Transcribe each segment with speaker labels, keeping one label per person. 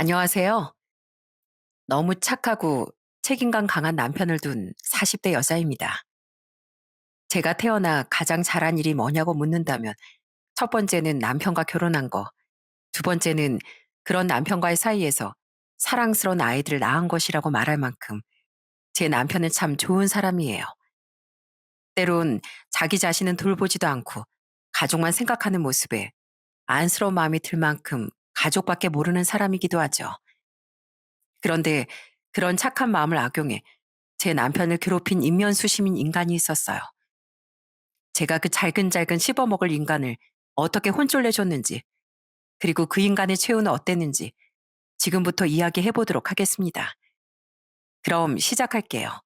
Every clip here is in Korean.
Speaker 1: 안녕하세요. 너무 착하고 책임감 강한 남편을 둔 40대 여자입니다. 제가 태어나 가장 잘한 일이 뭐냐고 묻는다면 첫 번째는 남편과 결혼한 거, 두 번째는 그런 남편과의 사이에서 사랑스러운 아이들을 낳은 것이라고 말할 만큼 제 남편은 참 좋은 사람이에요. 때론 자기 자신은 돌보지도 않고 가족만 생각하는 모습에 안쓰러운 마음이 들 만큼 가족밖에 모르는 사람이기도 하죠. 그런데 그런 착한 마음을 악용해 제 남편을 괴롭힌 인면수심인 인간이 있었어요. 제가 그 잘근잘근 씹어먹을 인간을 어떻게 혼쭐내줬는지, 그리고 그 인간의 최후는 어땠는지 지금부터 이야기해 보도록 하겠습니다. 그럼 시작할게요.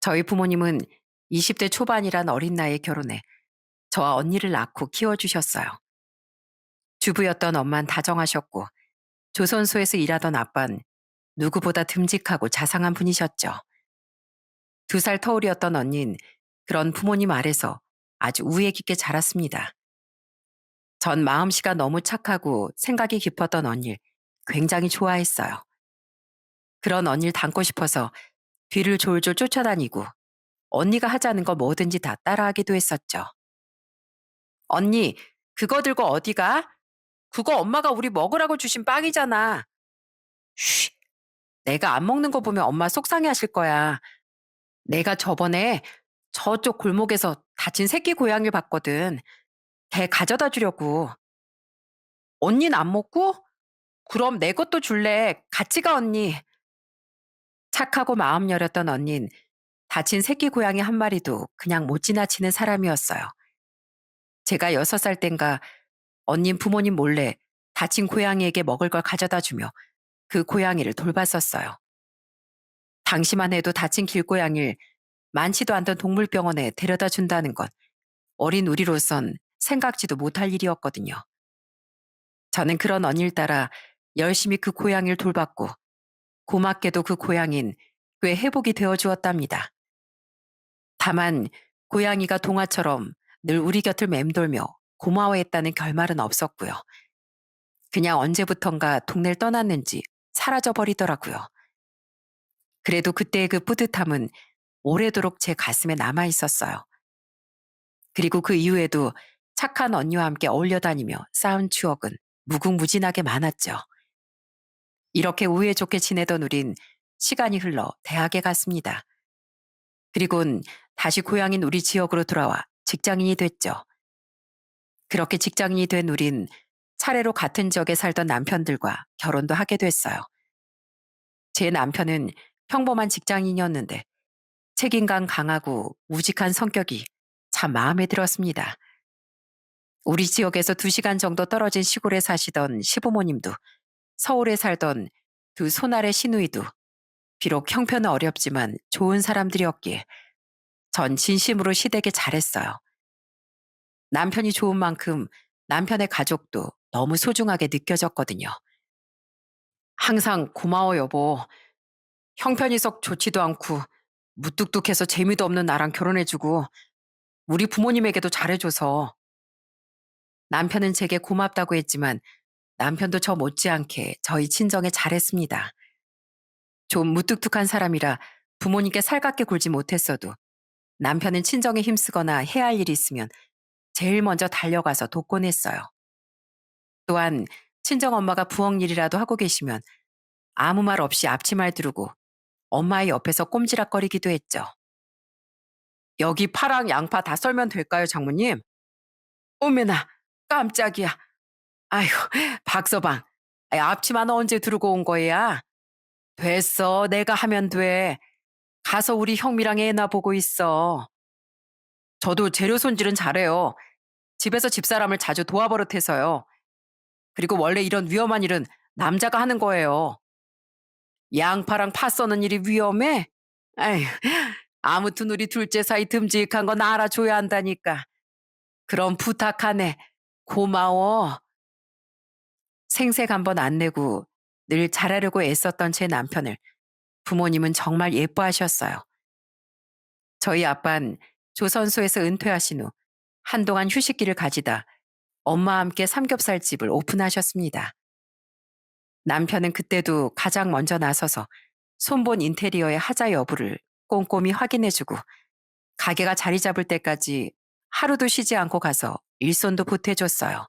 Speaker 1: 저희 부모님은 20대 초반이란 어린 나이에 결혼해 저와 언니를 낳고 키워주셨어요. 주부였던 엄만 다정하셨고 조선소에서 일하던 아빤 누구보다 듬직하고 자상한 분이셨죠. 2살 터울이었던 언닌 그런 부모님 아래서 아주 우애 깊게 자랐습니다. 전 마음씨가 너무 착하고 생각이 깊었던 언니를 굉장히 좋아했어요. 그런 언니를 닮고 싶어서 뒤를 졸졸 쫓아다니고 언니가 하자는 거 뭐든지 다 따라하기도 했었죠. 언니, 그거 들고 어디 가? 그거 엄마가 우리 먹으라고 주신 빵이잖아. 쉬, 내가 안 먹는 거 보면 엄마 속상해 하실 거야. 내가 저번에 저쪽 골목에서 다친 새끼 고양이를 봤거든. 개 가져다 주려고. 언니는 안 먹고? 그럼 내 것도 줄래. 같이 가, 언니. 착하고 마음 여렸던 언닌 다친 새끼 고양이 한 마리도 그냥 못 지나치는 사람이었어요. 제가 6살 땐가 언닌 부모님 몰래 다친 고양이에게 먹을 걸 가져다 주며 그 고양이를 돌봤었어요. 당시만 해도 다친 길고양이를 많지도 않던 동물병원에 데려다 준다는 건 어린 우리로선 생각지도 못할 일이었거든요. 저는 그런 언니를 따라 열심히 그 고양이를 돌봤고 고맙게도 그 고양이는 꽤 회복이 되어 주었답니다. 다만 고양이가 동화처럼 늘 우리 곁을 맴돌며 고마워했다는 결말은 없었고요. 그냥 언제부턴가 동네를 떠났는지 사라져 버리더라고요. 그래도 그때의 그 뿌듯함은 오래도록 제 가슴에 남아 있었어요. 그리고 그 이후에도 착한 언니와 함께 어울려 다니며 쌓은 추억은 무궁무진하게 많았죠. 이렇게 우애 좋게 지내던 우린 시간이 흘러 대학에 갔습니다. 그리곤 다시 고향인 우리 지역으로 돌아와 직장인이 됐죠. 그렇게 직장인이 된 우린 차례로 같은 지역에 살던 남편들과 결혼도 하게 됐어요. 제 남편은 평범한 직장인이었는데 책임감 강하고 우직한 성격이 참 마음에 들었습니다. 우리 지역에서 2시간 정도 떨어진 시골에 사시던 시부모님도 서울에 살던 두 손아래 시누이도 비록 형편은 어렵지만 좋은 사람들이었기에 전 진심으로 시댁에 잘했어요. 남편이 좋은 만큼 남편의 가족도 너무 소중하게 느껴졌거든요. 항상 고마워 여보. 형편이 썩 좋지도 않고 무뚝뚝해서 재미도 없는 나랑 결혼해주고 우리 부모님에게도 잘해줘서. 남편은 제게 고맙다고 했지만 남편도 저 못지않게 저희 친정에 잘했습니다. 좀 무뚝뚝한 사람이라 부모님께 살갑게 굴지 못했어도 남편은 친정에 힘쓰거나 해야 할 일이 있으면 제일 먼저 달려가서 돕곤 했어요. 또한 친정엄마가 부엌 일이라도 하고 계시면 아무 말 없이 앞치마를 두르고 엄마의 옆에서 꼼지락거리기도 했죠. 여기 파랑 양파 다 썰면 될까요, 장모님? 어메나, 깜짝이야. 아휴, 박서방. 앞치마는 언제 두르고 온 거야? 됐어, 내가 하면 돼. 가서 우리 형미랑 애나 보고 있어. 저도 재료 손질은 잘해요. 집에서 집사람을 자주 도와버릇해서요. 그리고 원래 이런 위험한 일은 남자가 하는 거예요. 양파랑 파 써는 일이 위험해? 아휴, 아무튼 우리 둘째 사이 듬직한 건 알아줘야 한다니까. 그럼 부탁하네. 고마워. 생색 한 번 안 내고 늘 잘하려고 애썼던 제 남편을 부모님은 정말 예뻐하셨어요. 저희 아빤 조선소에서 은퇴하신 후 한동안 휴식기를 가지다 엄마와 함께 삼겹살집을 오픈하셨습니다. 남편은 그때도 가장 먼저 나서서 손본 인테리어의 하자 여부를 꼼꼼히 확인해주고 가게가 자리 잡을 때까지 하루도 쉬지 않고 가서 일손도 보태줬어요.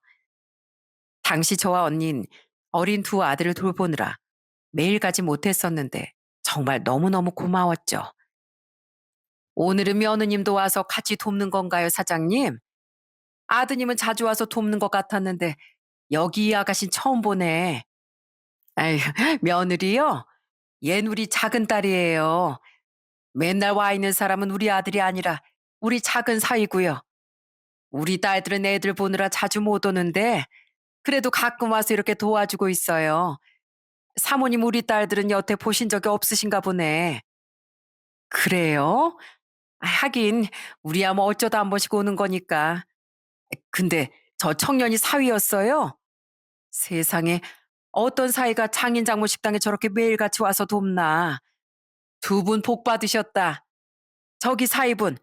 Speaker 1: 당시 저와 언닌 어린 두 아들을 돌보느라 매일 가지 못했었는데 정말 너무너무 고마웠죠. 오늘은 며느님도 와서 같이 돕는 건가요, 사장님? 아드님은 자주 와서 돕는 것 같았는데 여기 이 아가씨는 처음 보네. 아이, 며느리요? 얜 우리 작은 딸이에요. 맨날 와 있는 사람은 우리 아들이 아니라 우리 작은 사위고요. 우리 딸들은 애들 보느라 자주 못 오는데 그래도 가끔 와서 이렇게 도와주고 있어요. 사모님 우리 딸들은 여태 보신 적이 없으신가 보네. 그래요? 아, 하긴 우리야 뭐 어쩌다 한 번씩 오는 거니까. 근데 저 청년이 사위였어요? 세상에 어떤 사위가 장인 장모 식당에 저렇게 매일같이 와서 돕나. 두 분 복 받으셨다. 저기 사위분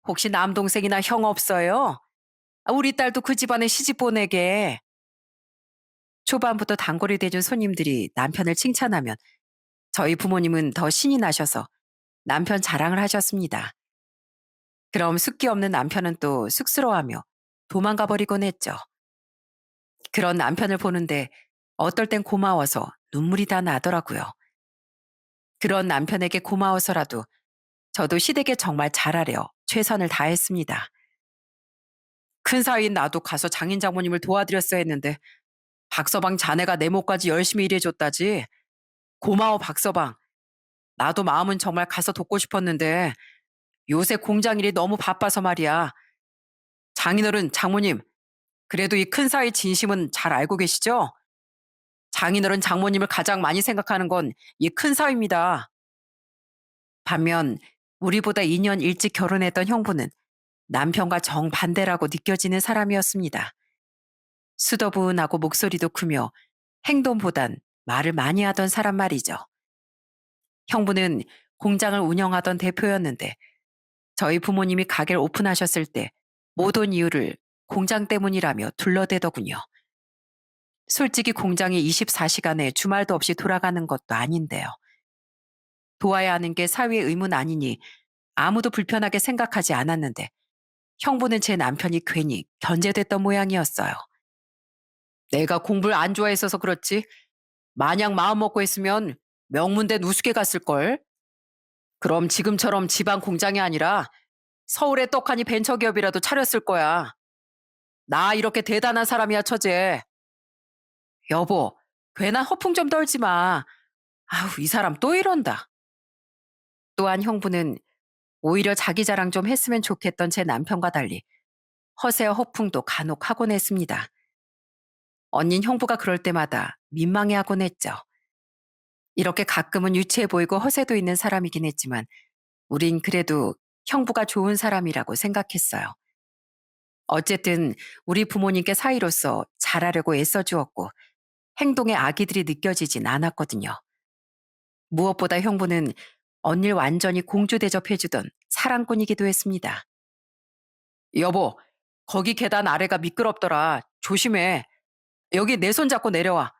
Speaker 1: 혹시 남동생이나 형 없어요? 아, 우리 딸도 그 집안에 시집 보내게. 초반부터 단골이 돼준 손님들이 남편을 칭찬하면 저희 부모님은 더 신이 나셔서 남편 자랑을 하셨습니다. 그럼 숫기 없는 남편은 또 쑥스러워하며 도망가 버리곤 했죠. 그런 남편을 보는데 어떨 땐 고마워서 눈물이 다 나더라고요. 그런 남편에게 고마워서라도 저도 시댁에 정말 잘하려 최선을 다했습니다. 큰 사위인 나도 가서 장인 장모님을 도와드렸어야 했는데 박서방 자네가 내 몫까지 열심히 일해줬다지. 고마워 박서방. 나도 마음은 정말 가서 돕고 싶었는데 요새 공장 일이 너무 바빠서 말이야. 장인어른 장모님 그래도 이 큰 사위 진심은 잘 알고 계시죠? 장인어른 장모님을 가장 많이 생각하는 건 이 큰 사위입니다. 반면 우리보다 2년 일찍 결혼했던 형부는 남편과 정반대라고 느껴지는 사람이었습니다. 수더분하고 목소리도 크며 행동보단 말을 많이 하던 사람 말이죠. 형부는 공장을 운영하던 대표였는데 저희 부모님이 가게를 오픈하셨을 때 못 온 이유를 공장 때문이라며 둘러대더군요. 솔직히 공장이 24시간에 주말도 없이 돌아가는 것도 아닌데요. 도와야 하는 게 사회의 의무는 아니니 아무도 불편하게 생각하지 않았는데 형부는 제 남편이 괜히 견제됐던 모양이었어요. 내가 공부를 안 좋아했어서 그렇지. 만약 마음 먹고 했으면 명문대 누수계 갔을걸. 그럼 지금처럼 지방 공장이 아니라 서울의 떡하니 벤처기업이라도 차렸을 거야. 나 이렇게 대단한 사람이야, 처제. 여보, 괜한 허풍 좀 떨지 마. 아우, 이 사람 또 이런다. 또한 형부는 오히려 자기 자랑 좀 했으면 좋겠던 제 남편과 달리 허세와 허풍도 간혹 하곤 했습니다. 언닌 형부가 그럴 때마다 민망해하곤 했죠. 이렇게 가끔은 유치해 보이고 허세도 있는 사람이긴 했지만 우린 그래도 형부가 좋은 사람이라고 생각했어요. 어쨌든 우리 부모님께 사이로서 잘하려고 애써주었고 행동에 악의들이 느껴지진 않았거든요. 무엇보다 형부는 언니를 완전히 공주 대접해주던 사랑꾼이기도 했습니다. 여보, 거기 계단 아래가 미끄럽더라. 조심해. 여기 내 손 잡고 내려와.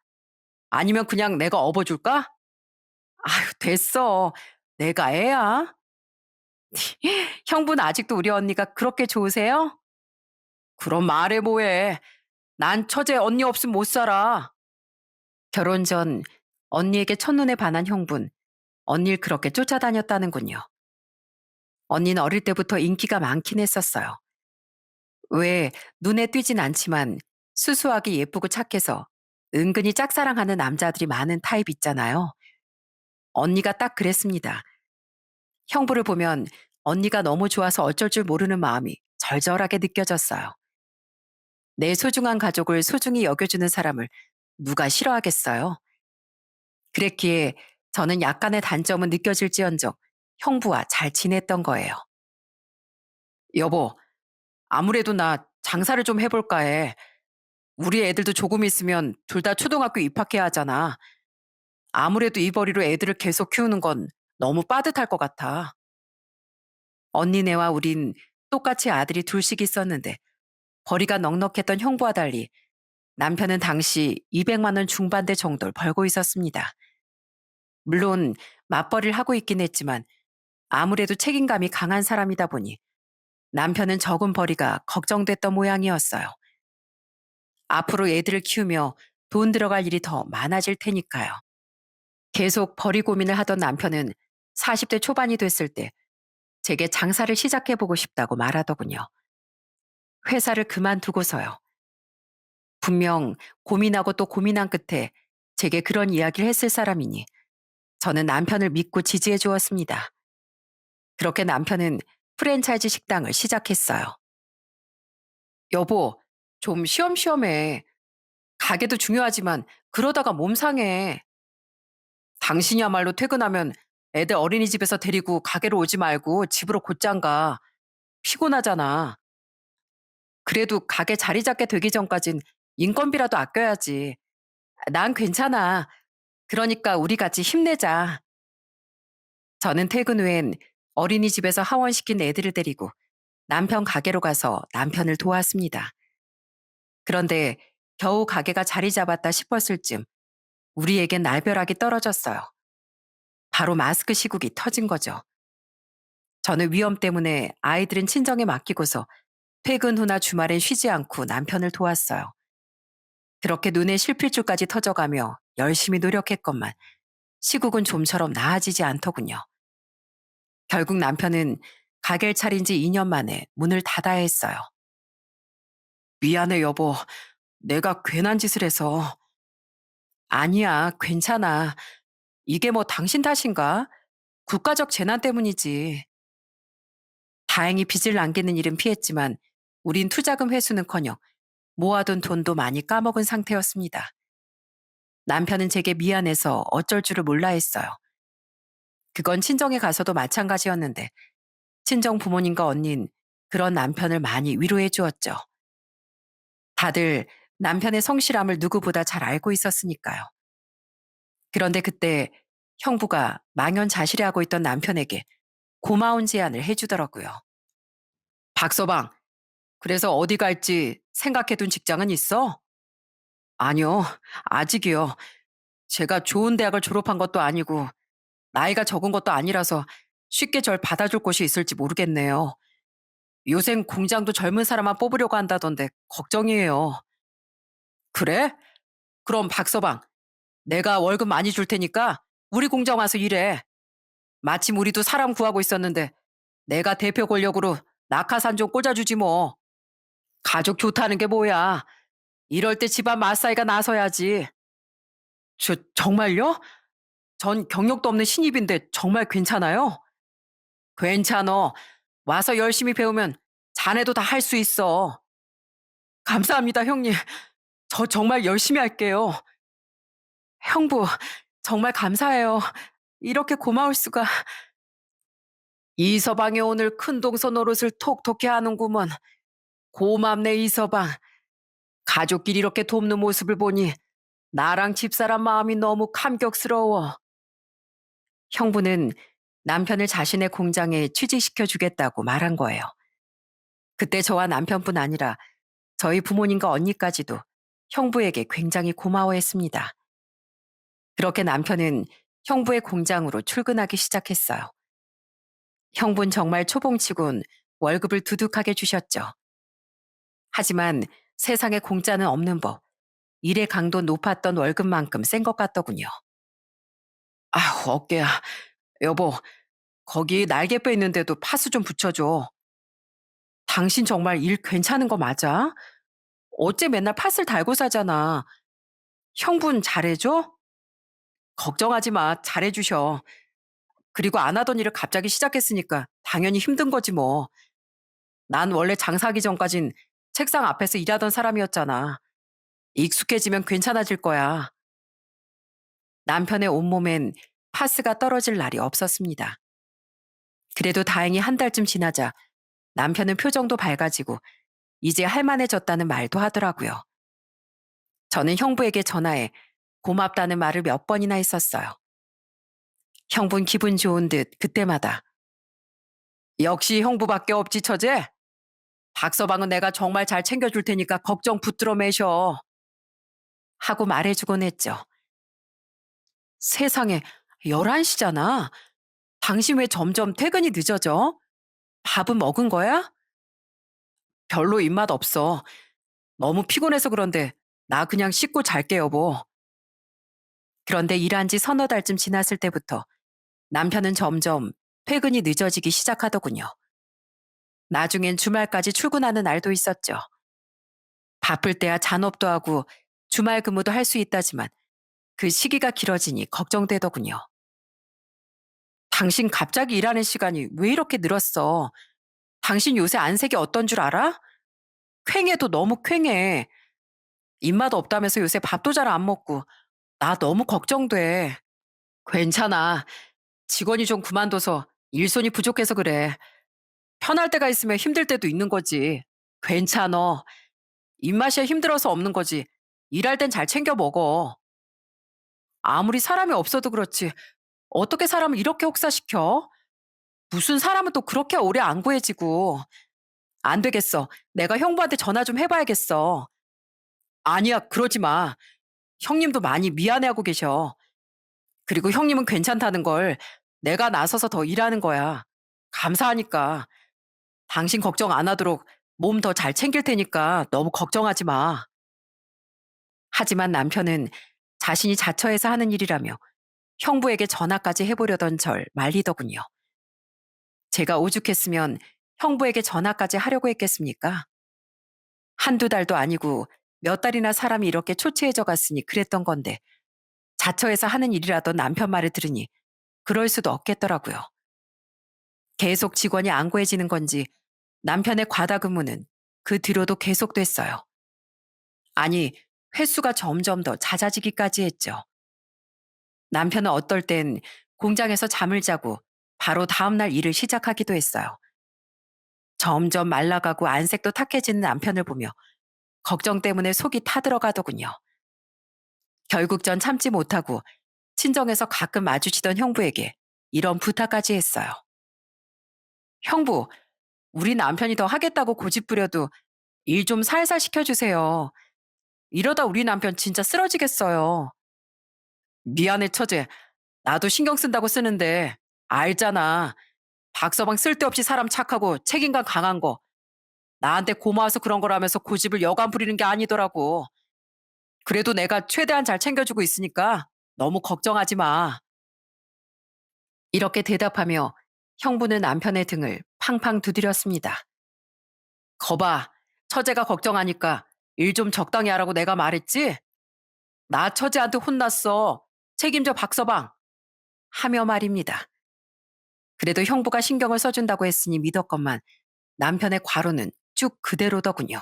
Speaker 1: 아니면 그냥 내가 업어줄까? 아유, 됐어. 내가 애야. 형부는 아직도 우리 언니가 그렇게 좋으세요? 그럼 말해 뭐해. 난 처제 언니 없으면 못 살아. 결혼 전 언니에게 첫눈에 반한 형부는 언니를 그렇게 쫓아다녔다는군요. 언니는 어릴 때부터 인기가 많긴 했었어요. 왜 눈에 띄진 않지만 수수하게 예쁘고 착해서 은근히 짝사랑하는 남자들이 많은 타입 있잖아요. 언니가 딱 그랬습니다. 형부를 보면 언니가 너무 좋아서 어쩔 줄 모르는 마음이 절절하게 느껴졌어요. 내 소중한 가족을 소중히 여겨주는 사람을 누가 싫어하겠어요? 그랬기에 저는 약간의 단점은 느껴질지언정 형부와 잘 지냈던 거예요. 여보, 아무래도 나 장사를 좀 해볼까 해. 우리 애들도 조금 있으면 둘 다 초등학교 입학해야 하잖아. 아무래도 이 벌이로 애들을 계속 키우는 건 너무 빠듯할 것 같아. 언니네와 우린 똑같이 아들이 둘씩 있었는데 벌이가 넉넉했던 형부와 달리 남편은 당시 200만 원 중반대 정도를 벌고 있었습니다. 물론 맞벌이를 하고 있긴 했지만 아무래도 책임감이 강한 사람이다 보니 남편은 적은 벌이가 걱정됐던 모양이었어요. 앞으로 애들을 키우며 돈 들어갈 일이 더 많아질 테니까요. 계속 벌이 고민을 하던 남편은 40대 초반이 됐을 때 제게 장사를 시작해보고 싶다고 말하더군요. 회사를 그만두고서요. 분명 고민하고 또 고민한 끝에 제게 그런 이야기를 했을 사람이니 저는 남편을 믿고 지지해 주었습니다. 그렇게 남편은 프랜차이즈 식당을 시작했어요. 여보, 좀 쉬엄쉬엄해. 가게도 중요하지만 그러다가 몸 상해. 당신이야말로 퇴근하면 애들 어린이집에서 데리고 가게로 오지 말고 집으로 곧장 가. 피곤하잖아. 그래도 가게 자리 잡게 되기 전까진 인건비라도 아껴야지. 난 괜찮아. 그러니까 우리 같이 힘내자. 저는 퇴근 후엔 어린이집에서 하원시킨 애들을 데리고 남편 가게로 가서 남편을 도왔습니다. 그런데 겨우 가게가 자리 잡았다 싶었을 즈음 우리에겐 날벼락이 떨어졌어요. 바로 마스크 시국이 터진 거죠. 저는 위험 때문에 아이들은 친정에 맡기고서 퇴근 후나 주말엔 쉬지 않고 남편을 도왔어요. 그렇게 눈에 실핏줄까지 터져가며 열심히 노력했건만 시국은 좀처럼 나아지지 않더군요. 결국 남편은 가게를 차린 지 2년 만에 문을 닫아야 했어요. 미안해, 여보. 내가 괜한 짓을 해서. 아니야, 괜찮아. 이게 뭐 당신 탓인가? 국가적 재난 때문이지. 다행히 빚을 남기는 일은 피했지만 우린 투자금 회수는커녕 모아둔 돈도 많이 까먹은 상태였습니다. 남편은 제게 미안해서 어쩔 줄을 몰라 했어요. 그건 친정에 가서도 마찬가지였는데 친정 부모님과 언닌 그런 남편을 많이 위로해 주었죠. 다들 남편의 성실함을 누구보다 잘 알고 있었으니까요. 그런데 그때 형부가 망연자실해하고 있던 남편에게 고마운 제안을 해주더라고요. 박서방, 그래서 어디 갈지 생각해둔 직장은 있어? 아니요, 아직이요. 제가 좋은 대학을 졸업한 것도 아니고 나이가 적은 것도 아니라서 쉽게 절 받아줄 곳이 있을지 모르겠네요. 요샌 공장도 젊은 사람만 뽑으려고 한다던데 걱정이에요. 그래? 그럼 박서방, 내가 월급 많이 줄 테니까 우리 공장 와서 일해. 마침 우리도 사람 구하고 있었는데 내가 대표 권력으로 낙하산 좀 꽂아주지 뭐. 가족 좋다는 게 뭐야. 이럴 때 집안 맞사이가 나서야지. 정말요? 전 경력도 없는 신입인데 정말 괜찮아요? 괜찮어. 와서 열심히 배우면 자네도 다 할 수 있어. 감사합니다, 형님. 저 정말 열심히 할게요. 형부, 정말 감사해요. 이렇게 고마울 수가. 이서방이 오늘 큰 동서 노릇을 톡톡히 하는구먼. 고맙네, 이서방. 가족끼리 이렇게 돕는 모습을 보니 나랑 집사람 마음이 너무 감격스러워. 형부는 남편을 자신의 공장에 취직시켜 주겠다고 말한 거예요. 그때 저와 남편뿐 아니라 저희 부모님과 언니까지도 형부에게 굉장히 고마워했습니다. 그렇게 남편은 형부의 공장으로 출근하기 시작했어요. 형부는 정말 초봉치곤 월급을 두둑하게 주셨죠. 하지만 세상에 공짜는 없는 법, 일의 강도 높았던 월급만큼 센 것 같더군요. 아, 어깨야. 여보, 거기 날개뼈 있는데도 파스 좀 붙여줘. 당신 정말 일 괜찮은 거 맞아? 어째 맨날 팥을 달고 사잖아. 형분 잘해줘? 걱정하지 마. 잘해주셔. 그리고 안 하던 일을 갑자기 시작했으니까 당연히 힘든 거지 뭐. 난 원래 장사하기 전까진 책상 앞에서 일하던 사람이었잖아. 익숙해지면 괜찮아질 거야. 남편의 온몸엔 파스가 떨어질 날이 없었습니다. 그래도 다행히 한 달쯤 지나자 남편은 표정도 밝아지고 이제 할만해졌다는 말도 하더라고요. 저는 형부에게 전화해 고맙다는 말을 몇 번이나 했었어요. 형부는 기분 좋은 듯 그때마다 역시 형부밖에 없지 처제. 박서방은 내가 정말 잘 챙겨줄 테니까 걱정 붙들어 매셔. 하고 말해주곤 했죠. 세상에, 11시잖아. 당신 왜 점점 퇴근이 늦어져? 밥은 먹은 거야? 별로 입맛 없어. 너무 피곤해서 그런데 나 그냥 씻고 잘게, 여보. 그런데 일한 지 서너 달쯤 지났을 때부터 남편은 점점 퇴근이 늦어지기 시작하더군요. 나중엔 주말까지 출근하는 날도 있었죠. 바쁠 때야 잔업도 하고 주말 근무도 할 수 있다지만 그 시기가 길어지니 걱정되더군요. 당신 갑자기 일하는 시간이 왜 이렇게 늘었어? 당신 요새 안색이 어떤 줄 알아? 퀭해도 너무 퀭해. 입맛 없다면서 요새 밥도 잘 안 먹고 나 너무 걱정돼. 괜찮아. 직원이 좀 그만둬서 일손이 부족해서 그래. 편할 때가 있으면 힘들 때도 있는 거지. 괜찮어. 입맛이야 힘들어서 없는 거지. 일할 땐 잘 챙겨 먹어. 아무리 사람이 없어도 그렇지. 어떻게 사람을 이렇게 혹사시켜? 무슨 사람은 또 그렇게 오래 안 구해지고. 안 되겠어. 내가 형부한테 전화 좀 해봐야겠어. 아니야, 그러지 마. 형님도 많이 미안해하고 계셔. 그리고 형님은 괜찮다는 걸 내가 나서서 더 일하는 거야. 감사하니까. 당신 걱정 안 하도록 몸 더 잘 챙길 테니까 너무 걱정하지 마. 하지만 남편은 자신이 자처해서 하는 일이라며 형부에게 전화까지 해보려던 절 말리더군요. 제가 오죽했으면 형부에게 전화까지 하려고 했겠습니까? 한두 달도 아니고 몇 달이나 사람이 이렇게 초췌해져 갔으니 그랬던 건데 자처해서 하는 일이라던 남편 말을 들으니 그럴 수도 없겠더라고요. 계속 직원이 안 구해지는 건지 남편의 과다 근무는 그 뒤로도 계속됐어요. 아니, 횟수가 점점 더 잦아지기까지 했죠. 남편은 어떨 땐 공장에서 잠을 자고 바로 다음날 일을 시작하기도 했어요. 점점 말라가고 안색도 탁해지는 남편을 보며 걱정 때문에 속이 타들어가더군요. 결국 전 참지 못하고 친정에서 가끔 마주치던 형부에게 이런 부탁까지 했어요. 형부, 우리 남편이 더 하겠다고 고집부려도 일 좀 살살 시켜주세요. 이러다 우리 남편 진짜 쓰러지겠어요. 미안해, 처제. 나도 신경 쓴다고 쓰는데 알잖아. 박서방 쓸데없이 사람 착하고 책임감 강한 거. 나한테 고마워서 그런 거라면서 고집을 여간 부리는 게 아니더라고. 그래도 내가 최대한 잘 챙겨주고 있으니까 너무 걱정하지 마. 이렇게 대답하며 형부는 남편의 등을 팡팡 두드렸습니다. 거봐, 처제가 걱정하니까 일 좀 적당히 하라고 내가 말했지? 나 처제한테 혼났어. 책임져 박서방. 하며 말입니다. 그래도 형부가 신경을 써준다고 했으니 믿었건만 남편의 과로는 쭉 그대로더군요.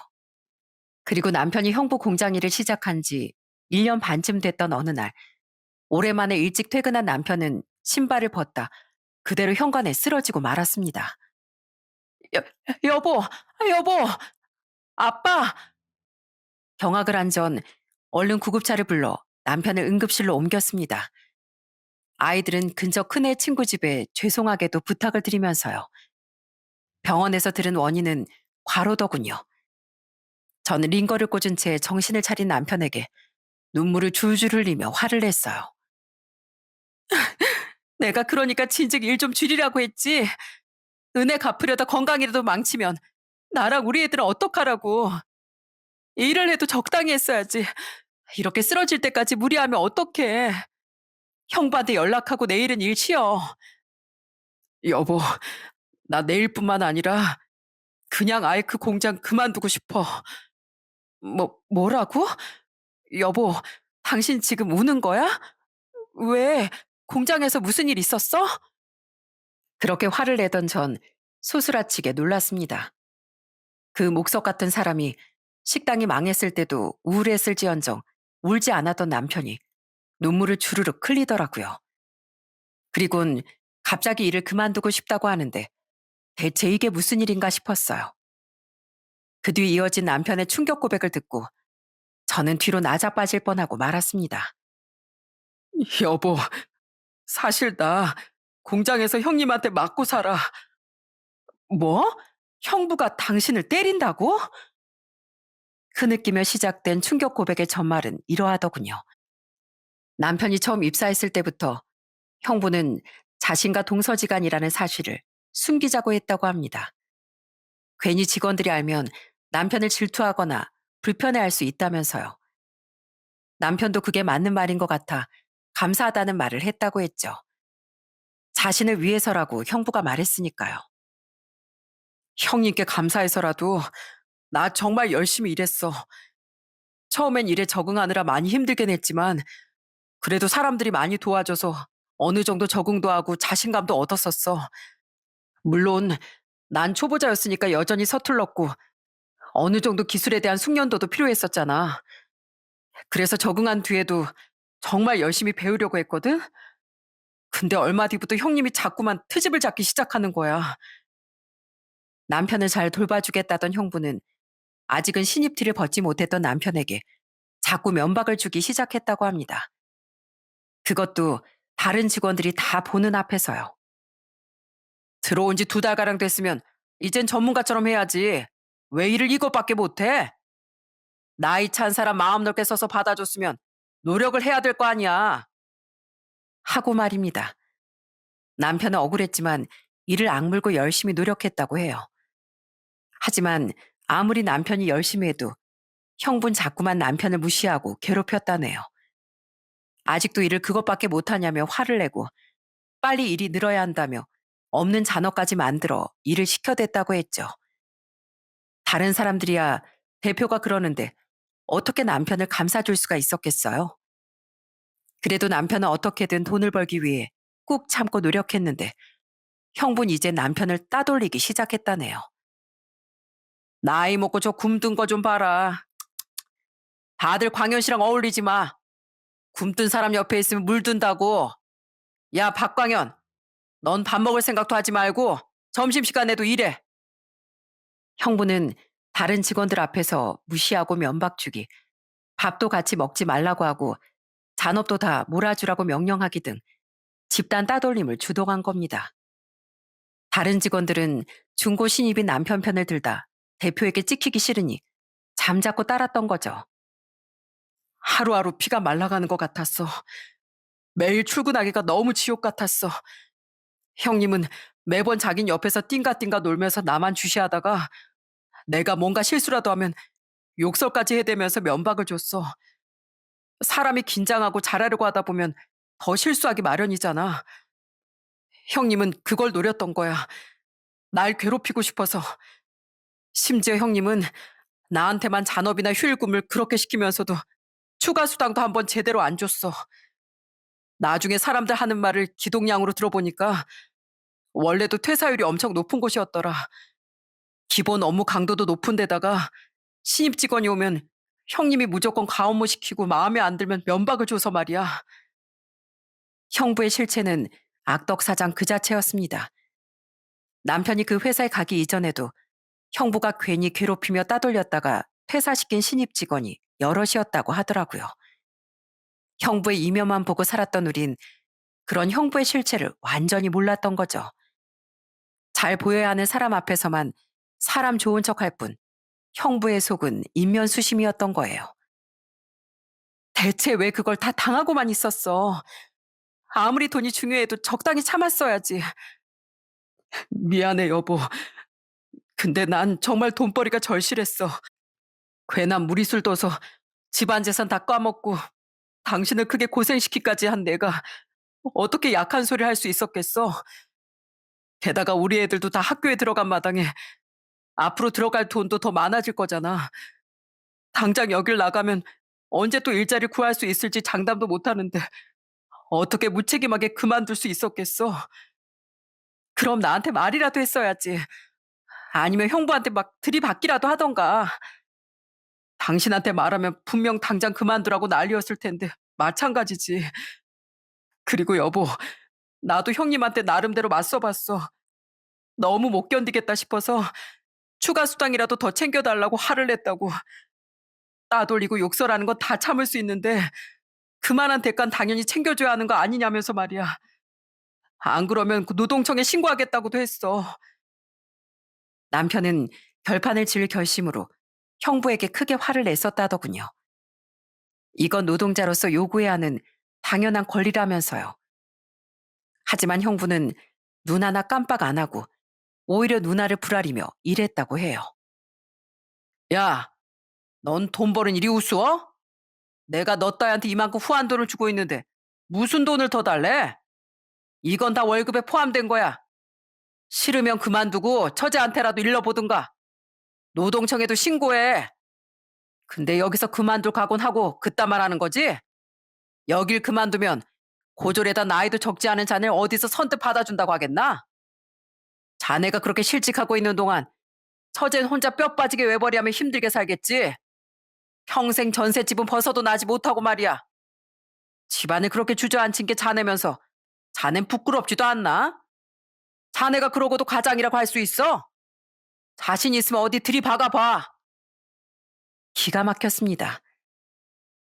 Speaker 1: 그리고 남편이 형부 공장 일을 시작한 지 1년 반쯤 됐던 어느 날 오랜만에 일찍 퇴근한 남편은 신발을 벗다 그대로 현관에 쓰러지고 말았습니다. 여, 여보, 여보, 아빠! 경악을 한 전 얼른 구급차를 불러 남편을 응급실로 옮겼습니다. 아이들은 근처 큰애 친구 집에 죄송하게도 부탁을 드리면서요. 병원에서 들은 원인은 과로더군요. 저는 링거를 꽂은 채 정신을 차린 남편에게 눈물을 줄줄 흘리며 화를 냈어요. 내가 그러니까 진즉 일 좀 줄이라고 했지. 은혜 갚으려다 건강이라도 망치면 나랑 우리 애들은 어떡하라고. 일을 해도 적당히 했어야지. 이렇게 쓰러질 때까지 무리하면 어떡해. 형부한테 연락하고 내일은 일 쉬어. 여보, 나 내일뿐만 아니라 그냥 아예 그 공장 그만두고 싶어. 뭐라고? 여보, 당신 지금 우는 거야? 왜? 공장에서 무슨 일 있었어? 그렇게 화를 내던 전 소스라치게 놀랐습니다. 그 목석 같은 사람이 식당이 망했을 때도 우울했을지언정 울지 않았던 남편이 눈물을 주르륵 흘리더라고요. 그리곤 갑자기 일을 그만두고 싶다고 하는데 대체 이게 무슨 일인가 싶었어요. 그 뒤 이어진 남편의 충격 고백을 듣고 저는 뒤로 나자빠질 뻔하고 말았습니다. 여보, 사실 나 공장에서 형님한테 맞고 살아. 뭐? 형부가 당신을 때린다고? 흐느끼며 시작된 충격 고백의 전말은 이러하더군요. 남편이 처음 입사했을 때부터 형부는 자신과 동서지간이라는 사실을 숨기자고 했다고 합니다. 괜히 직원들이 알면 남편을 질투하거나 불편해할 수 있다면서요. 남편도 그게 맞는 말인 것 같아 감사하다는 말을 했다고 했죠. 자신을 위해서라고 형부가 말했으니까요. 형님께 감사해서라도 나 정말 열심히 일했어. 처음엔 일에 적응하느라 많이 힘들긴 했지만 그래도 사람들이 많이 도와줘서 어느 정도 적응도 하고 자신감도 얻었었어. 물론 난 초보자였으니까 여전히 서툴렀고 어느 정도 기술에 대한 숙련도도 필요했었잖아. 그래서 적응한 뒤에도 정말 열심히 배우려고 했거든? 근데 얼마 뒤부터 형님이 자꾸만 트집을 잡기 시작하는 거야. 남편을 잘 돌봐주겠다던 형부는 아직은 신입티를 벗지 못했던 남편에게 자꾸 면박을 주기 시작했다고 합니다. 그것도 다른 직원들이 다 보는 앞에서요. 들어온 지 2달가량 됐으면 이젠 전문가처럼 해야지. 왜 일을 이것밖에 못해? 나이 찬 사람 마음 넓게 써서 받아줬으면 노력을 해야 될 거 아니야. 하고 말입니다. 남편은 억울했지만 이를 악물고 열심히 노력했다고 해요. 하지만 아무리 남편이 열심히 해도 형부는 자꾸만 남편을 무시하고 괴롭혔다네요. 아직도 일을 그것밖에 못하냐며 화를 내고 빨리 일이 늘어야 한다며 없는 잔어까지 만들어 일을 시켜댔다고 했죠. 다른 사람들이야 대표가 그러는데 어떻게 남편을 감싸줄 수가 있었겠어요? 그래도 남편은 어떻게든 돈을 벌기 위해 꾹 참고 노력했는데 형부는 이제 남편을 따돌리기 시작했다네요. 나이 먹고 저 굼뜬 거 좀 봐라. 다들 광현 씨랑 어울리지 마. 굼뜬 사람 옆에 있으면 물든다고. 야, 박광현. 넌 밥 먹을 생각도 하지 말고 점심시간에도 일해. 형부는 다른 직원들 앞에서 무시하고 면박 주기, 밥도 같이 먹지 말라고 하고 잔업도 다 몰아주라고 명령하기 등 집단 따돌림을 주동한 겁니다. 다른 직원들은 중고 신입인 남편 편을 들다 대표에게 찍히기 싫으니 잠자코 따랐던 거죠. 하루하루 피가 말라가는 것 같았어. 매일 출근하기가 너무 지옥 같았어. 형님은 매번 자긴 옆에서 띵가띵가 놀면서 나만 주시하다가 내가 뭔가 실수라도 하면 욕설까지 해대면서 면박을 줬어. 사람이 긴장하고 잘하려고 하다 보면 더 실수하기 마련이잖아. 형님은 그걸 노렸던 거야. 날 괴롭히고 싶어서. 심지어 형님은 나한테만 잔업이나 휴일금을 그렇게 시키면서도 추가 수당도 한번 제대로 안 줬어. 나중에 사람들 하는 말을 기동량으로 들어보니까 원래도 퇴사율이 엄청 높은 곳이었더라. 기본 업무 강도도 높은 데다가 신입 직원이 오면 형님이 무조건 가업무 시키고 마음에 안 들면 면박을 줘서 말이야. 형부의 실체는 악덕사장 그 자체였습니다. 남편이 그 회사에 가기 이전에도 형부가 괜히 괴롭히며 따돌렸다가 퇴사시킨 신입 직원이 여럿이었다고 하더라고요. 형부의 이면만 보고 살았던 우린 그런 형부의 실체를 완전히 몰랐던 거죠. 잘 보여야 하는 사람 앞에서만 사람 좋은 척할 뿐 형부의 속은 인면수심이었던 거예요. 대체 왜 그걸 다 당하고만 있었어? 아무리 돈이 중요해도 적당히 참았어야지. 미안해, 여보. 근데 난 정말 돈벌이가 절실했어. 괜한 무리술 둬서 집안 재산 다 까먹고 당신을 크게 고생시키까지 한 내가 어떻게 약한 소리 할 수 있었겠어? 게다가 우리 애들도 다 학교에 들어간 마당에 앞으로 들어갈 돈도 더 많아질 거잖아. 당장 여길 나가면 언제 또 일자리 구할 수 있을지 장담도 못 하는데 어떻게 무책임하게 그만둘 수 있었겠어? 그럼 나한테 말이라도 했어야지. 아니면 형부한테 막 들이받기라도 하던가. 당신한테 말하면 분명 당장 그만두라고 난리였을 텐데 마찬가지지. 그리고 여보, 나도 형님한테 나름대로 맞서봤어. 너무 못 견디겠다 싶어서 추가 수당이라도 더 챙겨달라고 화를 냈다고. 따돌리고 욕설하는 건 다 참을 수 있는데 그만한 대가는 당연히 챙겨줘야 하는 거 아니냐면서 말이야. 안 그러면 그 노동청에 신고하겠다고도 했어. 남편은 결판을 지을 결심으로 형부에게 크게 화를 냈었다더군요. 이건 노동자로서 요구해야 하는 당연한 권리라면서요. 하지만 형부는 눈 하나 깜빡 안 하고 오히려 누나를 부라리며 이랬다고 해요. 야, 넌 돈 버는 일이 우스워? 내가 너 따위한테 이만큼 후한 돈을 주고 있는데 무슨 돈을 더 달래? 이건 다 월급에 포함된 거야. 싫으면 그만두고 처제한테라도 일러보든가. 노동청에도 신고해. 근데 여기서 그만둘 각오는 하고 그딴 말 하는 거지? 여길 그만두면 고졸에다 나이도 적지 않은 자네를 어디서 선뜻 받아준다고 하겠나? 자네가 그렇게 실직하고 있는 동안 처제는 혼자 뼈 빠지게 외벌이하며 힘들게 살겠지. 평생 전셋집은 벗어도 나지 못하고 말이야. 집안을 그렇게 주저앉힌 게 자네면서 자넨 부끄럽지도 않나? 자네가 그러고도 가장이라고 할 수 있어? 자신 있으면 어디 들이박아 봐. 기가 막혔습니다.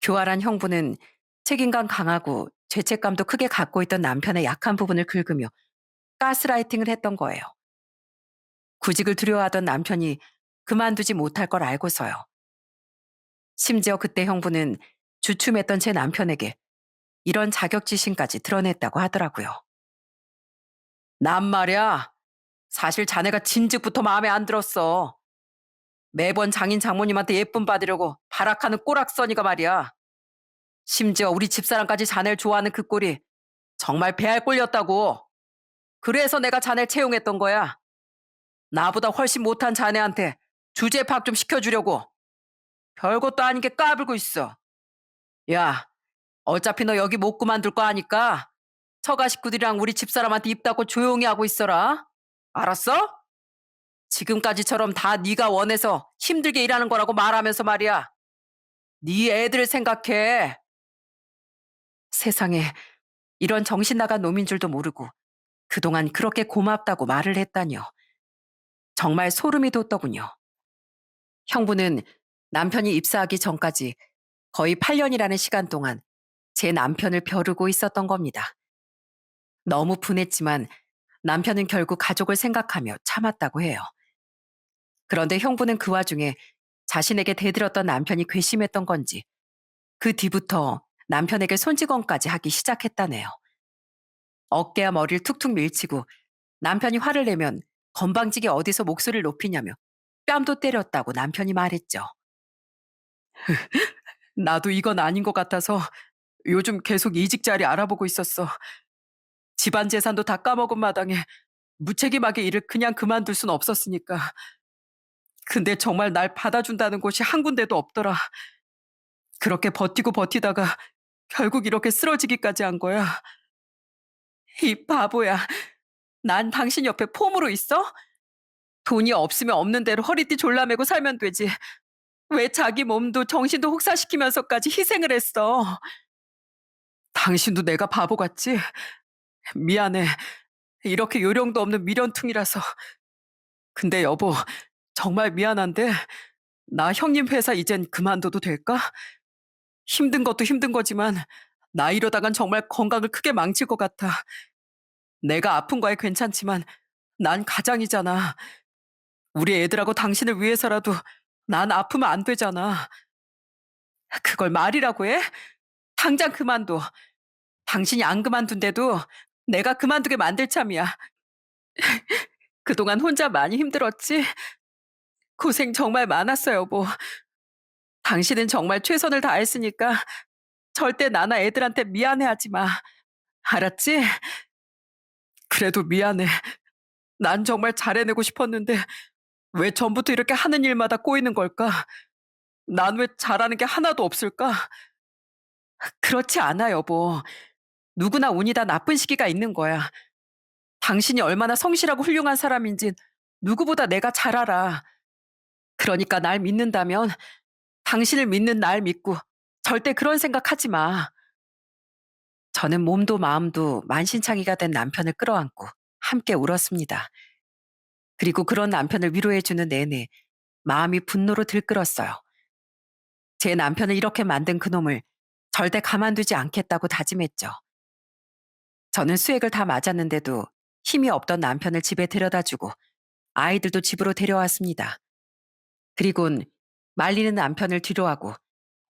Speaker 1: 교활한 형부는 책임감 강하고 죄책감도 크게 갖고 있던 남편의 약한 부분을 긁으며 가스라이팅을 했던 거예요. 구직을 두려워하던 남편이 그만두지 못할 걸 알고서요. 심지어 그때 형부는 주춤했던 제 남편에게 이런 자격지심까지 드러냈다고 하더라고요. 난 말이야, 사실 자네가 진즉부터 마음에 안 들었어. 매번 장인 장모님한테 예쁨 받으려고 발악하는 꼬락서니가 말이야. 심지어 우리 집사람까지 자네를 좋아하는 그 꼴이 정말 배알 꼴이었다고. 그래서 내가 자네를 채용했던 거야. 나보다 훨씬 못한 자네한테 주제 파악 좀 시켜주려고. 별것도 아닌 게 까불고 있어. 야, 어차피 너 여기 못 그만둘 거 아니까 처가 식구들이랑 우리 집사람한테 입 닫고 조용히 하고 있어라. 알았어? 지금까지처럼 다 네가 원해서 힘들게 일하는 거라고 말하면서 말이야. 네 애들을 생각해. 세상에 이런 정신 나간 놈인 줄도 모르고 그동안 그렇게 고맙다고 말을 했다니요. 정말 소름이 돋더군요. 형부는 남편이 입사하기 전까지 거의 8년이라는 시간 동안 제 남편을 벼르고 있었던 겁니다. 너무 분했지만 남편은 결국 가족을 생각하며 참았다고 해요. 그런데 형부는 그 와중에 자신에게 대들었던 남편이 괘씸했던 건지 그 뒤부터 남편에게 손찌검까지 하기 시작했다네요. 어깨와 머리를 툭툭 밀치고 남편이 화를 내면 건방지게 어디서 목소리를 높이냐며 뺨도 때렸다고 남편이 말했죠. 나도 이건 아닌 것 같아서 요즘 계속 이직 자리 알아보고 있었어. 집안 재산도 다 까먹은 마당에 무책임하게 일을 그냥 그만둘 순 없었으니까. 근데 정말 날 받아준다는 곳이 한 군데도 없더라. 그렇게 버티고 버티다가 결국 이렇게 쓰러지기까지 한 거야. 이 바보야. 난 당신 옆에 폼으로 있어? 돈이 없으면 없는 대로 허리띠 졸라매고 살면 되지. 왜 자기 몸도 정신도 혹사시키면서까지 희생을 했어? 당신도 내가 바보 같지? 미안해. 이렇게 요령도 없는 미련퉁이라서. 근데 여보, 정말 미안한데 나 형님 회사 이젠 그만둬도 될까? 힘든 것도 힘든 거지만 나 이러다간 정말 건강을 크게 망칠 것 같아. 내가 아픈 거야 괜찮지만 난 가장이잖아. 우리 애들하고 당신을 위해서라도 난 아프면 안 되잖아. 그걸 말이라고 해? 당장 그만둬. 당신이 안 그만둔데도 내가 그만두게 만들 참이야. 그동안 혼자 많이 힘들었지? 고생 정말 많았어, 여보. 당신은 정말 최선을 다했으니까 절대 나나 애들한테 미안해하지 마. 알았지? 그래도 미안해. 난 정말 잘해내고 싶었는데 왜 전부터 이렇게 하는 일마다 꼬이는 걸까? 난 왜 잘하는 게 하나도 없을까? 그렇지 않아, 여보. 누구나 운이 다 나쁜 시기가 있는 거야. 당신이 얼마나 성실하고 훌륭한 사람인진 누구보다 내가 잘 알아. 그러니까 날 믿는다면 당신을 믿는 날 믿고 절대 그런 생각하지 마. 저는 몸도 마음도 만신창이가 된 남편을 끌어안고 함께 울었습니다. 그리고 그런 남편을 위로해주는 내내 마음이 분노로 들끓었어요. 제 남편을 이렇게 만든 그놈을 절대 가만두지 않겠다고 다짐했죠. 저는 수액을 다 맞았는데도 힘이 없던 남편을 집에 데려다주고 아이들도 집으로 데려왔습니다. 그리곤 말리는 남편을 뒤로하고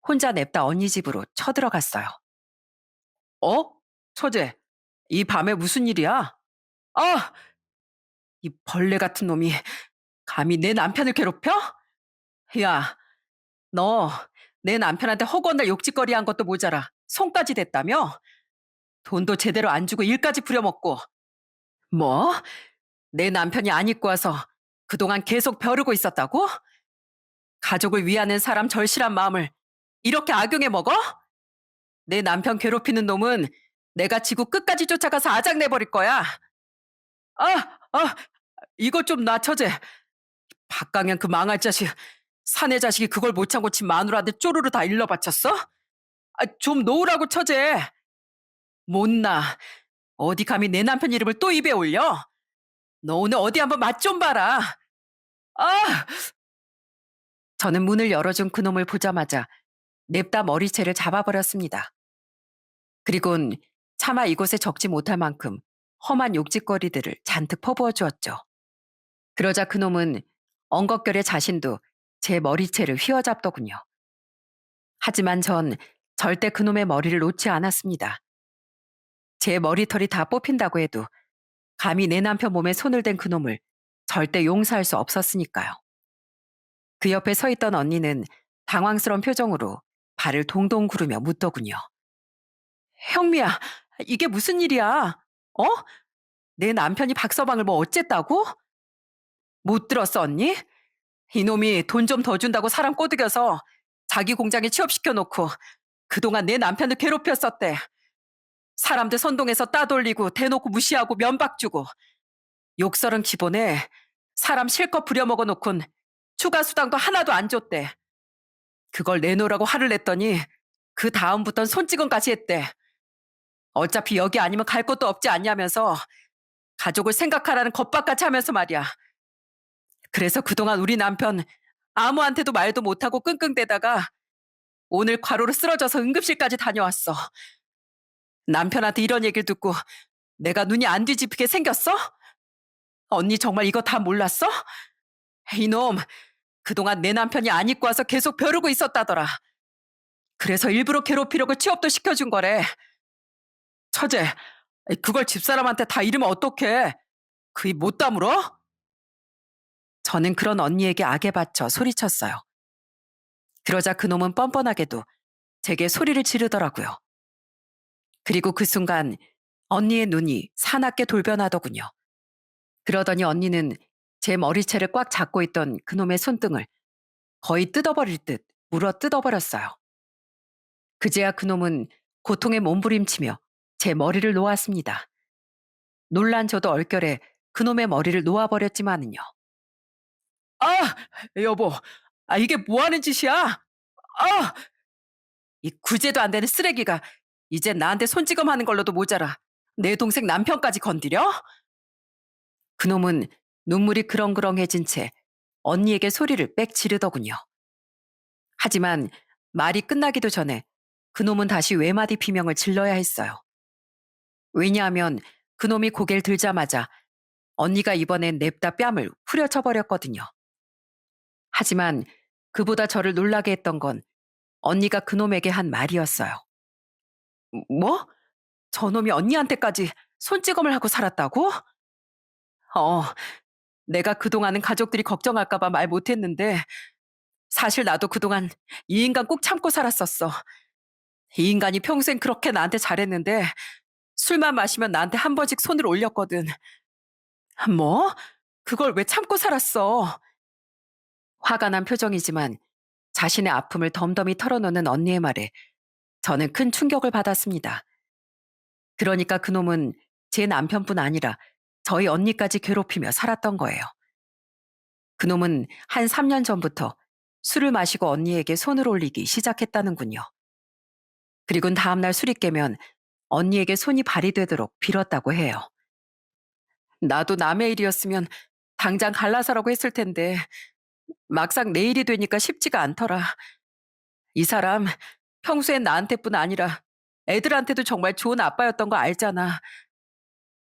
Speaker 1: 혼자 냅다 언니 집으로 쳐들어갔어요. 어? 처제, 이 밤에 무슨 일이야? 아! 이 벌레 같은 놈이 감히 내 남편을 괴롭혀? 야, 너 내 남편한테 허구한 욕짓거리 한 것도 모자라 손까지 댔다며? 돈도 제대로 안 주고 일까지 부려먹고. 뭐? 내 남편이 안 입고 와서 그동안 계속 벼르고 있었다고? 가족을 위하는 사람 절실한 마음을 이렇게 악용해 먹어? 내 남편 괴롭히는 놈은 내가 지구 끝까지 쫓아가서 아작내버릴 거야. 아, 아, 이것 좀 놔, 처제. 박강현 그 망할 자식, 사내 자식이 그걸 못 참고 친 마누라한테 쪼르르 다 일러 바쳤어? 좀 놓으라고, 처제. 못나. 어디 감히 내 남편 이름을 또 입에 올려? 너 오늘 어디 한번 맛 좀 봐라. 아! 저는 문을 열어준 그놈을 보자마자 냅다 머리채를 잡아버렸습니다. 그리곤 차마 이곳에 적지 못할 만큼 험한 욕짓거리들을 잔뜩 퍼부어 주었죠. 그러자 그놈은 엉겁결에 자신도 제 머리채를 휘어잡더군요. 하지만 전 절대 그놈의 머리를 놓지 않았습니다. 제 머리털이 다 뽑힌다고 해도 감히 내 남편 몸에 손을 댄 그놈을 절대 용서할 수 없었으니까요. 그 옆에 서 있던 언니는 당황스러운 표정으로 발을 동동 구르며 묻더군요. 형미야, 이게 무슨 일이야? 어? 내 남편이 박서방을 뭐 어쨌다고? 못 들었어, 언니? 이놈이 돈 좀 더 준다고 사람 꼬드겨서 자기 공장에 취업시켜 놓고 그동안 내 남편을 괴롭혔었대. 사람들 선동해서 따돌리고 대놓고 무시하고 면박 주고 욕설은 기본에 사람 실컷 부려먹어 놓곤 추가 수당도 하나도 안 줬대. 그걸 내놓으라고 화를 냈더니 그 다음부턴 손찌검까지 했대. 어차피 여기 아니면 갈 곳도 없지 않냐면서 가족을 생각하라는 겁박같이 하면서 말이야. 그래서 그동안 우리 남편 아무한테도 말도 못하고 끙끙대다가 오늘 과로로 쓰러져서 응급실까지 다녀왔어. 남편한테 이런 얘기를 듣고 내가 눈이 안 뒤집히게 생겼어? 언니 정말 이거 다 몰랐어? 이놈, 그동안 내 남편이 안 입고 와서 계속 벼르고 있었다더라. 그래서 일부러 괴롭히려고 취업도 시켜준 거래. 처제, 그걸 집사람한테 다 이르면 어떡해? 그 입 못 다물어? 저는 그런 언니에게 악에 받쳐 소리쳤어요. 그러자 그놈은 뻔뻔하게도 제게 소리를 지르더라고요. 그리고 그 순간 언니의 눈이 사납게 돌변하더군요. 그러더니 언니는 제 머리채를 꽉 잡고 있던 그놈의 손등을 거의 뜯어버릴 듯 물어 뜯어버렸어요. 그제야 그놈은 고통에 몸부림치며 제 머리를 놓았습니다. 놀란 저도 얼결에 그놈의 머리를 놓아버렸지만은요. 아! 여보, 이게 뭐 하는 짓이야? 아! 이 구제도 안 되는 쓰레기가 이제 나한테 손찌검하는 걸로도 모자라 내 동생 남편까지 건드려? 그놈은 눈물이 그렁그렁해진 채 언니에게 소리를 빽 지르더군요. 하지만 말이 끝나기도 전에 그놈은 다시 외마디 비명을 질러야 했어요. 왜냐하면 그놈이 고개를 들자마자 언니가 이번엔 냅다 뺨을 후려쳐버렸거든요. 하지만 그보다 저를 놀라게 했던 건 언니가 그놈에게 한 말이었어요. 뭐? 저놈이 언니한테까지 손찌검을 하고 살았다고? 어, 내가 그동안은 가족들이 걱정할까봐 말 못했는데 사실 나도 그동안 이 인간 꼭 참고 살았었어. 이 인간이 평생 그렇게 나한테 잘했는데 술만 마시면 나한테 한 번씩 손을 올렸거든. 뭐? 그걸 왜 참고 살았어? 화가 난 표정이지만 자신의 아픔을 덤덤히 털어놓는 언니의 말에 저는 큰 충격을 받았습니다. 그러니까 그놈은 제 남편뿐 아니라 저희 언니까지 괴롭히며 살았던 거예요. 그놈은 한 3년 전부터 술을 마시고 언니에게 손을 올리기 시작했다는군요. 그리곤 다음날 술이 깨면 언니에게 손이 발휘되도록 빌었다고 해요. 나도 남의 일이었으면 당장 갈라서라고 했을 텐데 막상 내 일이 되니까 쉽지가 않더라. 이 사람 평소엔 나한테뿐 아니라 애들한테도 정말 좋은 아빠였던 거 알잖아.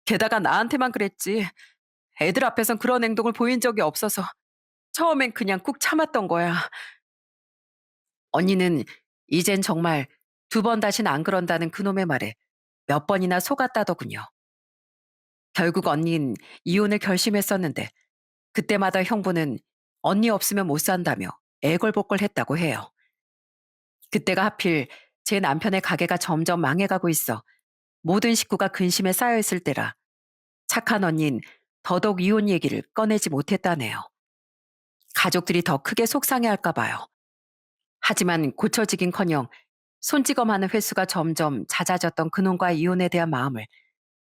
Speaker 1: 게다가 나한테만 그랬지. 애들 앞에선 그런 행동을 보인 적이 없어서 처음엔 그냥 꾹 참았던 거야. 언니는 이젠 정말 두 번 다신 안 그런다는 그놈의 말에 몇 번이나 속았다더군요. 결국 언닌 이혼을 결심했었는데 그때마다 형부는 언니 없으면 못 산다며 애걸복걸했다고 해요. 그때가 하필 제 남편의 가게가 점점 망해가고 있어 모든 식구가 근심에 쌓여 있을 때라 착한 언닌 더더욱 이혼 얘기를 꺼내지 못했다네요. 가족들이 더 크게 속상해할까 봐요. 하지만 고쳐지긴커녕 손찌검하는 횟수가 점점 잦아졌던 그놈과의 이혼에 대한 마음을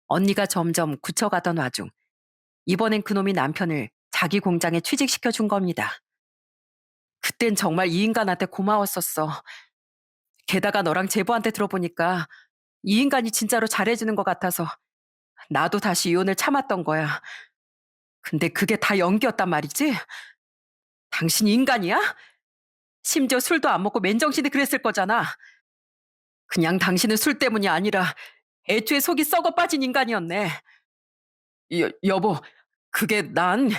Speaker 1: 언니가 점점 굳혀가던 와중 이번엔 그놈이 남편을 자기 공장에 취직시켜 준 겁니다. 그땐 정말 이 인간한테 고마웠었어. 게다가 너랑 제보한테 들어보니까 이 인간이 진짜로 잘해주는 것 같아서 나도 다시 이혼을 참았던 거야. 근데 그게 다 연기였단 말이지? 당신이 인간이야? 심지어 술도 안 먹고 맨정신에 그랬을 거잖아. 그냥 당신은 술 때문이 아니라 애초에 속이 썩어 빠진 인간이었네. 여보, 그게 난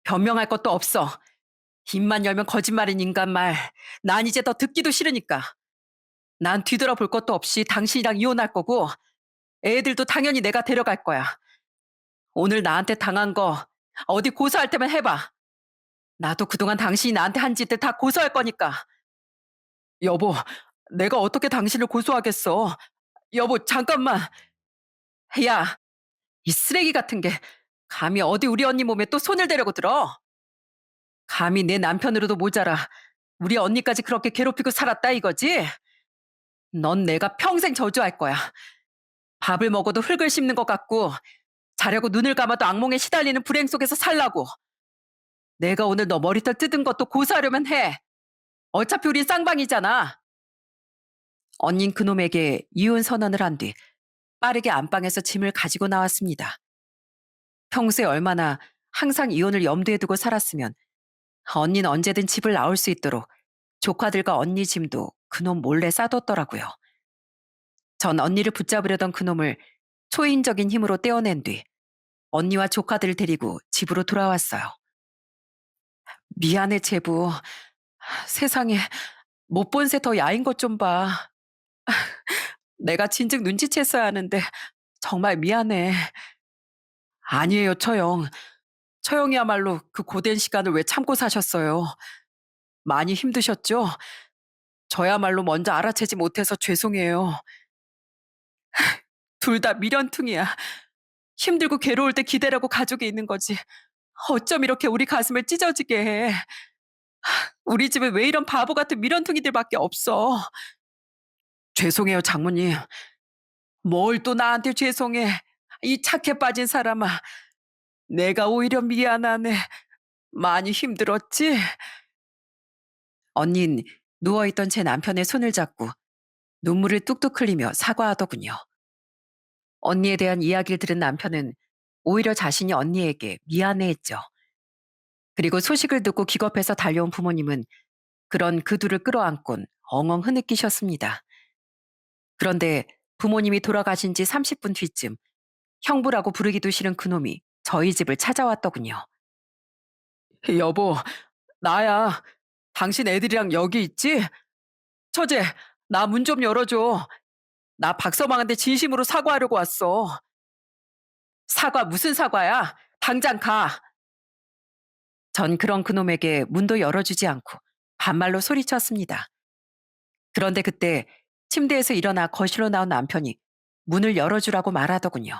Speaker 1: 변명할 것도 없어. 입만 열면 거짓말인 인간 말. 난 이제 더 듣기도 싫으니까. 난 뒤돌아볼 것도 없이 당신이랑 이혼할 거고 애들도 당연히 내가 데려갈 거야. 오늘 나한테 당한 거 어디 고소할 때만 해봐. 나도 그동안 당신이 나한테 한 짓들 다 고소할 거니까. 여보, 내가 어떻게 당신을 고소하겠어. 여보, 잠깐만. 야, 이 쓰레기 같은 게 감히 어디 우리 언니 몸에 또 손을 대려고 들어. 감히 내 남편으로도 모자라 우리 언니까지 그렇게 괴롭히고 살았다 이거지? 넌 내가 평생 저주할 거야. 밥을 먹어도 흙을 씹는 것 같고 자려고 눈을 감아도 악몽에 시달리는 불행 속에서 살라고. 내가 오늘 너 머리털 뜯은 것도 고소하려면 해. 어차피 우린 쌍방이잖아. 언닌 그놈에게 이혼 선언을 한 뒤 빠르게 안방에서 짐을 가지고 나왔습니다. 평소에 얼마나 항상 이혼을 염두에 두고 살았으면 언니는 언제든 집을 나올 수 있도록 조카들과 언니 짐도 그놈 몰래 싸뒀더라고요. 전 언니를 붙잡으려던 그놈을 초인적인 힘으로 떼어낸 뒤 언니와 조카들을 데리고 집으로 돌아왔어요. 미안해, 제부. 세상에, 못 본 새 더 야인 것 좀 봐. 내가 진즉 눈치챘어야 하는데 정말 미안해. 아니에요, 처형. 처형이야말로 그 고된 시간을 왜 참고 사셨어요. 많이 힘드셨죠? 저야말로 먼저 알아채지 못해서 죄송해요. 둘 다 미련퉁이야. 힘들고 괴로울 때 기대라고 가족이 있는 거지. 어쩜 이렇게 우리 가슴을 찢어지게 해. 우리 집에 왜 이런 바보 같은 미련퉁이들밖에 없어. 죄송해요, 장모님. 뭘 또 나한테 죄송해. 이 착해 빠진 사람아. 내가 오히려 미안하네. 많이 힘들었지? 언닌 누워있던 제 남편의 손을 잡고 눈물을 뚝뚝 흘리며 사과하더군요. 언니에 대한 이야기를 들은 남편은 오히려 자신이 언니에게 미안해했죠. 그리고 소식을 듣고 기겁해서 달려온 부모님은 그런 그 둘을 끌어안곤 엉엉 흐느끼셨습니다. 그런데 부모님이 돌아가신 지 30분 뒤쯤 형부라고 부르기도 싫은 그놈이 저희 집을 찾아왔더군요. 여보, 나야. 당신 애들이랑 여기 있지? 처제, 나 문 좀 열어줘. 나 박서방한테 진심으로 사과하려고 왔어. 사과 무슨 사과야? 당장 가. 전 그런 그놈에게 문도 열어주지 않고 반말로 소리쳤습니다. 그런데 그때 침대에서 일어나 거실로 나온 남편이 문을 열어주라고 말하더군요.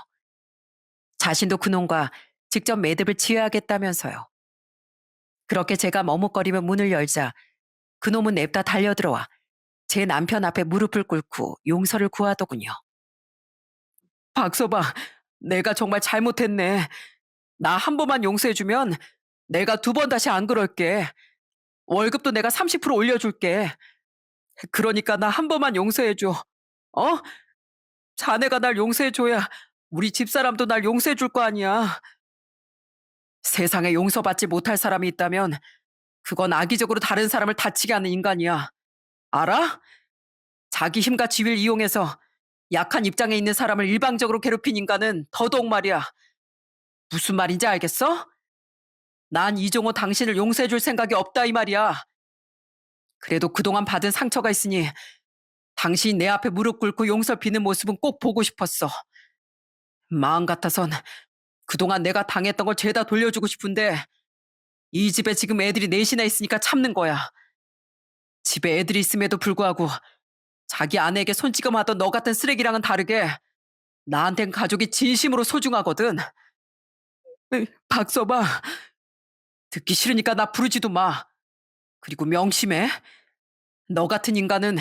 Speaker 1: 자신도 그놈과 직접 매듭을 지어야겠다면서요. 그렇게 제가 머뭇거리며 문을 열자 그놈은 냅다 달려들어와 제 남편 앞에 무릎을 꿇고 용서를 구하더군요. 박서방, 내가 정말 잘못했네. 나 한 번만 용서해주면 내가 두 번 다시 안 그럴게. 월급도 내가 30% 올려줄게. 그러니까 나 한 번만 용서해줘. 어? 자네가 날 용서해줘야 우리 집사람도 날 용서해줄 거 아니야. 세상에 용서받지 못할 사람이 있다면 그건 악의적으로 다른 사람을 다치게 하는 인간이야. 알아? 자기 힘과 지위를 이용해서 약한 입장에 있는 사람을 일방적으로 괴롭힌 인간은 더더욱 말이야. 무슨 말인지 알겠어? 난 이종호 당신을 용서해줄 생각이 없다 이 말이야. 그래도 그동안 받은 상처가 있으니 당신이 내 앞에 무릎 꿇고 용서 비는 모습은 꼭 보고 싶었어. 마음 같아선 그동안 내가 당했던 걸 죄다 돌려주고 싶은데 이 집에 지금 애들이 넷이나 있으니까 참는 거야. 집에 애들이 있음에도 불구하고 자기 아내에게 손찌검하던 너 같은 쓰레기랑은 다르게 나한텐 가족이 진심으로 소중하거든. 박서방, 듣기 싫으니까 나 부르지도 마. 그리고 명심해. 너 같은 인간은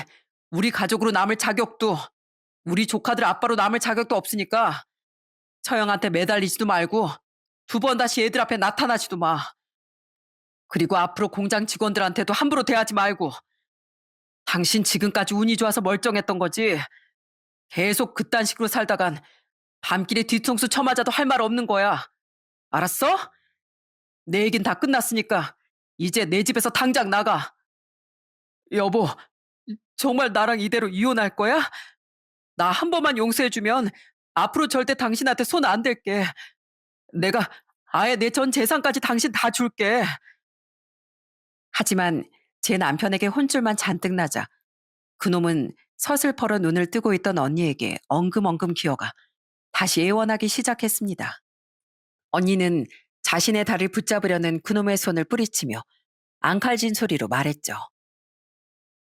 Speaker 1: 우리 가족으로 남을 자격도, 우리 조카들 아빠로 남을 자격도 없으니까 처형한테 매달리지도 말고 두 번 다시 애들 앞에 나타나지도 마. 그리고 앞으로 공장 직원들한테도 함부로 대하지 말고. 당신 지금까지 운이 좋아서 멀쩡했던 거지. 계속 그딴 식으로 살다간 밤길에 뒤통수 쳐맞아도 할 말 없는 거야. 알았어? 내 얘긴 다 끝났으니까 이제 내 집에서 당장 나가. 여보, 정말 나랑 이대로 이혼할 거야? 나 한 번만 용서해주면 앞으로 절대 당신한테 손 안 댈게. 내가 아예 내 전 재산까지 당신 다 줄게. 하지만 제 남편에게 혼쭐만 잔뜩 나자 그놈은 서슬퍼러 눈을 뜨고 있던 언니에게 엉금엉금 기어가 다시 애원하기 시작했습니다. 언니는 자신의 다리를 붙잡으려는 그놈의 손을 뿌리치며 앙칼진 소리로 말했죠.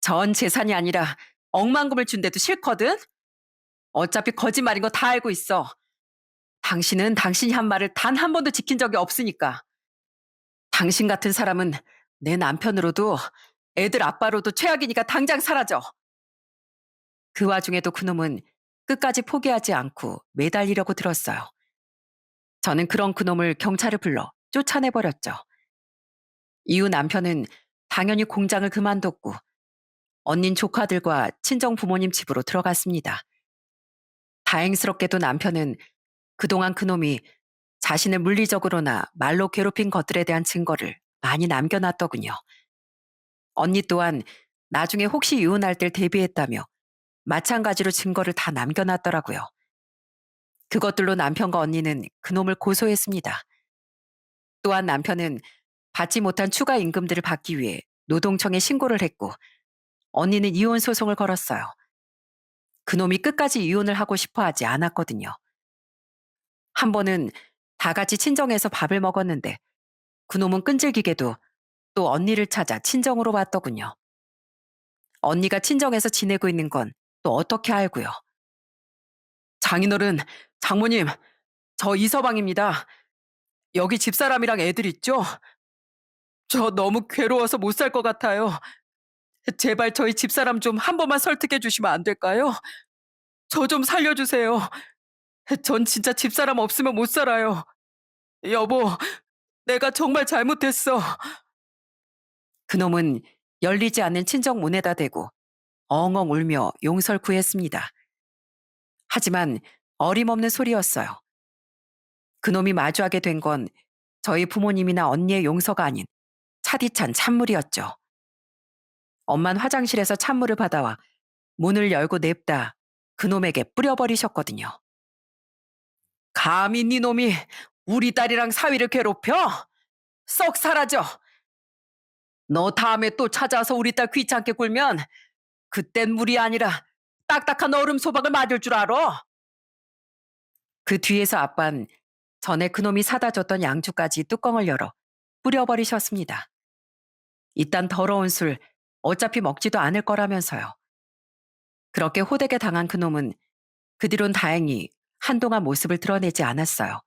Speaker 1: 전 재산이 아니라 억만금을 준대도 싫거든? 어차피 거짓말인 거 다 알고 있어. 당신은 당신이 한 말을 단 한 번도 지킨 적이 없으니까. 당신 같은 사람은 내 남편으로도 애들 아빠로도 최악이니까 당장 사라져. 그 와중에도 그놈은 끝까지 포기하지 않고 매달리려고 들었어요. 저는 그런 그놈을 경찰을 불러 쫓아내버렸죠. 이후 남편은 당연히 공장을 그만뒀고 언닌 조카들과 친정 부모님 집으로 들어갔습니다. 다행스럽게도 남편은 그동안 그놈이 자신을 물리적으로나 말로 괴롭힌 것들에 대한 증거를 많이 남겨놨더군요. 언니 또한 나중에 혹시 이혼할 때 대비했다며 마찬가지로 증거를 다 남겨놨더라고요. 그것들로 남편과 언니는 그놈을 고소했습니다. 또한 남편은 받지 못한 추가 임금들을 받기 위해 노동청에 신고를 했고 언니는 이혼 소송을 걸었어요. 그놈이 끝까지 이혼을 하고 싶어 하지 않았거든요. 한 번은 다 같이 친정에서 밥을 먹었는데 그놈은 끈질기게도 또 언니를 찾아 친정으로 왔더군요. 언니가 친정에서 지내고 있는 건 또 어떻게 알고요? 장인어른, 장모님, 저 이서방입니다. 여기 집사람이랑 애들 있죠? 저 너무 괴로워서 못 살 것 같아요. 제발 저희 집사람 좀 한 번만 설득해 주시면 안 될까요? 저 좀 살려주세요. 전 진짜 집사람 없으면 못 살아요. 여보, 내가 정말 잘못했어. 그놈은 열리지 않는 친정 문에다 대고 엉엉 울며 용서를 구했습니다. 하지만 어림없는 소리였어요. 그놈이 마주하게 된 건 저희 부모님이나 언니의 용서가 아닌 차디찬 찬물이었죠. 엄만 화장실에서 찬물을 받아와 문을 열고 냅다 그놈에게 뿌려버리셨거든요. 감히 네 놈이 우리 딸이랑 사위를 괴롭혀? 썩 사라져. 너 다음에 또 찾아와서 우리 딸 귀찮게 굴면 그땐 물이 아니라 딱딱한 얼음 소박을 맞을 줄 알아? 그 뒤에서 아빤 전에 그놈이 사다 줬던 양주까지 뚜껑을 열어 뿌려버리셨습니다. 이딴 더러운 술 어차피 먹지도 않을 거라면서요. 그렇게 호되게 당한 그놈은 그 뒤론 다행히 한동안 모습을 드러내지 않았어요.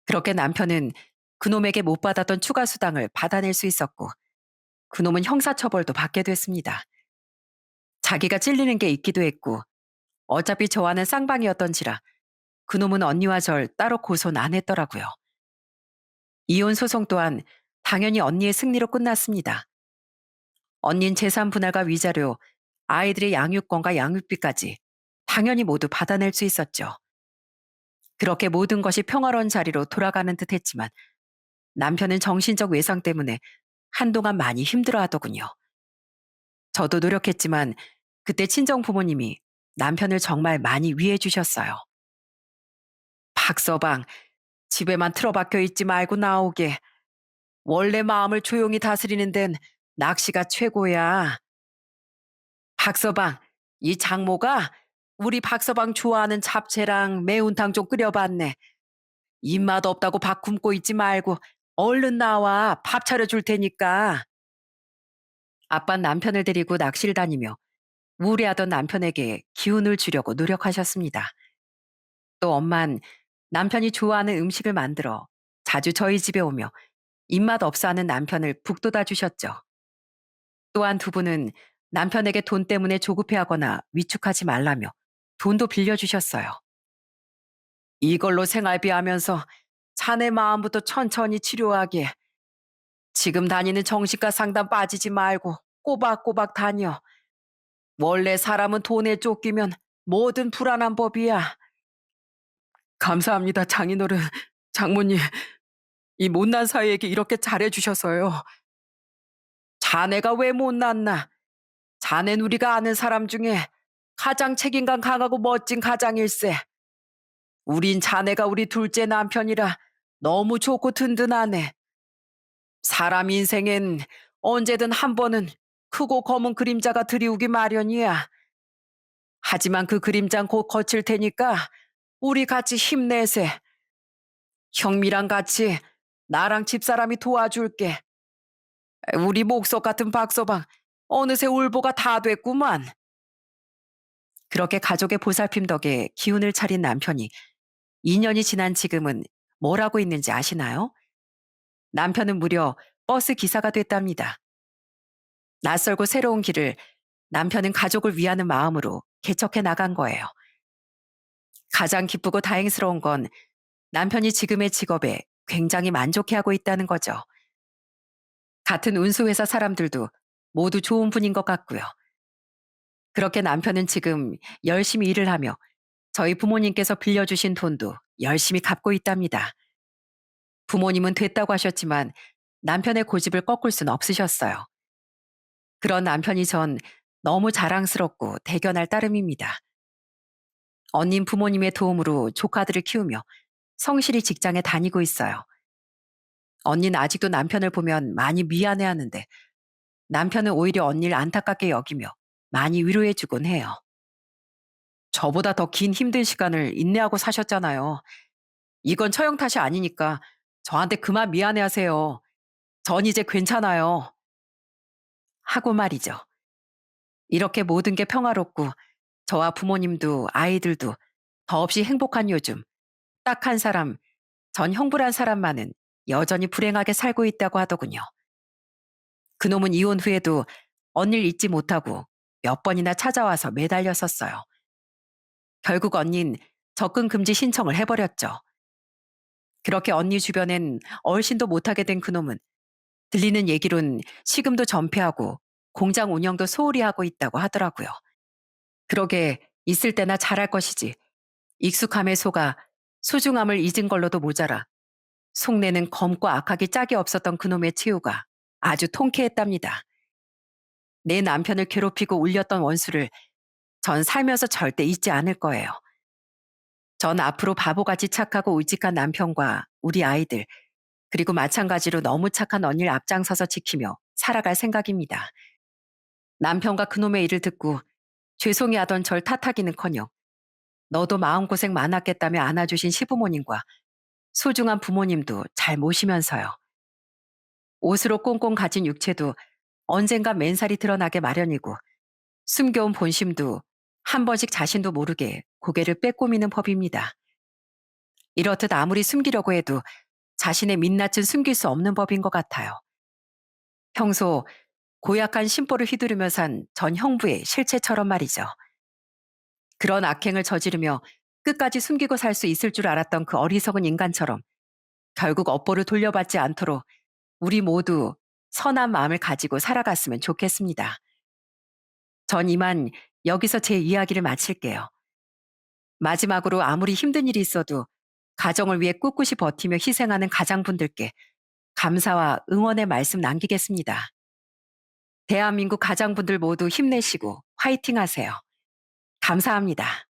Speaker 1: 그렇게 남편은 그놈에게 못 받았던 추가 수당을 받아낼 수 있었고 그놈은 형사처벌도 받게 됐습니다. 자기가 찔리는 게 있기도 했고 어차피 저와는 쌍방이었던지라 그놈은 언니와 절 따로 고소는 안 했더라고요. 이혼 소송 또한 당연히 언니의 승리로 끝났습니다. 언닌 재산 분할과 위자료, 아이들의 양육권과 양육비까지 당연히 모두 받아낼 수 있었죠. 그렇게 모든 것이 평화로운 자리로 돌아가는 듯 했지만 남편은 정신적 외상 때문에 한동안 많이 힘들어 하더군요. 저도 노력했지만 그때 친정 부모님이 남편을 정말 많이 위해 주셨어요. 박서방, 집에만 틀어박혀 있지 말고 나오게. 원래 마음을 조용히 다스리는 데는 낚시가 최고야. 박서방, 이 장모가 우리 박서방 좋아하는 잡채랑 매운탕 좀 끓여봤네. 입맛 없다고 밥 굶고 있지 말고 얼른 나와 밥 차려줄 테니까. 아빤 남편을 데리고 낚시를 다니며 무례하던 남편에게 기운을 주려고 노력하셨습니다. 또 엄만 남편이 좋아하는 음식을 만들어 자주 저희 집에 오며 입맛 없어 하는 남편을 북돋아 주셨죠. 또한 두 분은 남편에게 돈 때문에 조급해하거나 위축하지 말라며 돈도 빌려주셨어요. 이걸로 생활비 하면서 자네 마음부터 천천히 치료하게. 지금 다니는 정신과 상담 빠지지 말고 꼬박꼬박 다녀. 원래 사람은 돈에 쫓기면 뭐든 불안한 법이야. 감사합니다, 장인어른. 장모님, 이 못난 사위에게 이렇게 잘해주셔서요. 자네가 왜 못났나? 자넨 우리가 아는 사람 중에 가장 책임감 강하고 멋진 가장일세. 우린 자네가 우리 둘째 남편이라 너무 좋고 든든하네. 사람 인생엔 언제든 한 번은 크고 검은 그림자가 드리우기 마련이야. 하지만 그 그림자는 곧 거칠 테니까 우리 같이 힘내세. 형미랑 같이 나랑 집사람이 도와줄게. 우리 목석 같은 박서방 어느새 울보가 다 됐구만. 그렇게 가족의 보살핌 덕에 기운을 차린 남편이 2년이 지난 지금은 뭘 하고 있는지 아시나요? 남편은 무려 버스 기사가 됐답니다. 낯설고 새로운 길을 남편은 가족을 위하는 마음으로 개척해 나간 거예요. 가장 기쁘고 다행스러운 건 남편이 지금의 직업에 굉장히 만족해하고 있다는 거죠. 같은 운수회사 사람들도 모두 좋은 분인 것 같고요. 그렇게 남편은 지금 열심히 일을 하며 저희 부모님께서 빌려주신 돈도 열심히 갚고 있답니다. 부모님은 됐다고 하셨지만 남편의 고집을 꺾을 순 없으셨어요. 그런 남편이 전 너무 자랑스럽고 대견할 따름입니다. 언님 부모님의 도움으로 조카들을 키우며 성실히 직장에 다니고 있어요. 언니는 아직도 남편을 보면 많이 미안해하는데 남편은 오히려 언니를 안타깝게 여기며 많이 위로해주곤 해요. 저보다 더 긴 힘든 시간을 인내하고 사셨잖아요. 이건 처형 탓이 아니니까 저한테 그만 미안해하세요. 전 이제 괜찮아요. 하고 말이죠. 이렇게 모든 게 평화롭고 저와 부모님도 아이들도 더없이 행복한 요즘 딱 한 사람, 전 형부란 사람만은 여전히 불행하게 살고 있다고 하더군요. 그놈은 이혼 후에도 언니를 잊지 못하고 몇 번이나 찾아와서 매달렸었어요. 결국 언닌 접근 금지 신청을 해버렸죠. 그렇게 언니 주변엔 얼씬도 못하게 된 그놈은 들리는 얘기론 시금도 전폐하고 공장 운영도 소홀히 하고 있다고 하더라고요. 그러게 있을 때나 잘할 것이지 익숙함에 속아 소중함을 잊은 걸로도 모자라 속내는 검고 악하기 짝이 없었던 그놈의 치유가 아주 통쾌했답니다. 내 남편을 괴롭히고 울렸던 원수를 전 살면서 절대 잊지 않을 거예요. 전 앞으로 바보같이 착하고 의직한 남편과 우리 아이들, 그리고 마찬가지로 너무 착한 언니를 앞장서서 지키며 살아갈 생각입니다. 남편과 그놈의 일을 듣고 죄송해 하던 절 탓하기는커녕 너도 마음고생 많았겠다며 안아주신 시부모님과 소중한 부모님도 잘 모시면서요. 옷으로 꽁꽁 가진 육체도 언젠가 맨살이 드러나게 마련이고 숨겨온 본심도 한 번씩 자신도 모르게 고개를 빼꼬미는 법입니다. 이렇듯 아무리 숨기려고 해도 자신의 민낯은 숨길 수 없는 법인 것 같아요. 평소 고약한 심보를 휘두르며 산 전 형부의 실체처럼 말이죠. 그런 악행을 저지르며 끝까지 숨기고 살 수 있을 줄 알았던 그 어리석은 인간처럼 결국 업보를 돌려받지 않도록 우리 모두 선한 마음을 가지고 살아갔으면 좋겠습니다. 전 이만 여기서 제 이야기를 마칠게요. 마지막으로 아무리 힘든 일이 있어도 가정을 위해 꿋꿋이 버티며 희생하는 가장분들께 감사와 응원의 말씀 남기겠습니다. 대한민국 가장분들 모두 힘내시고 화이팅 하세요. 감사합니다.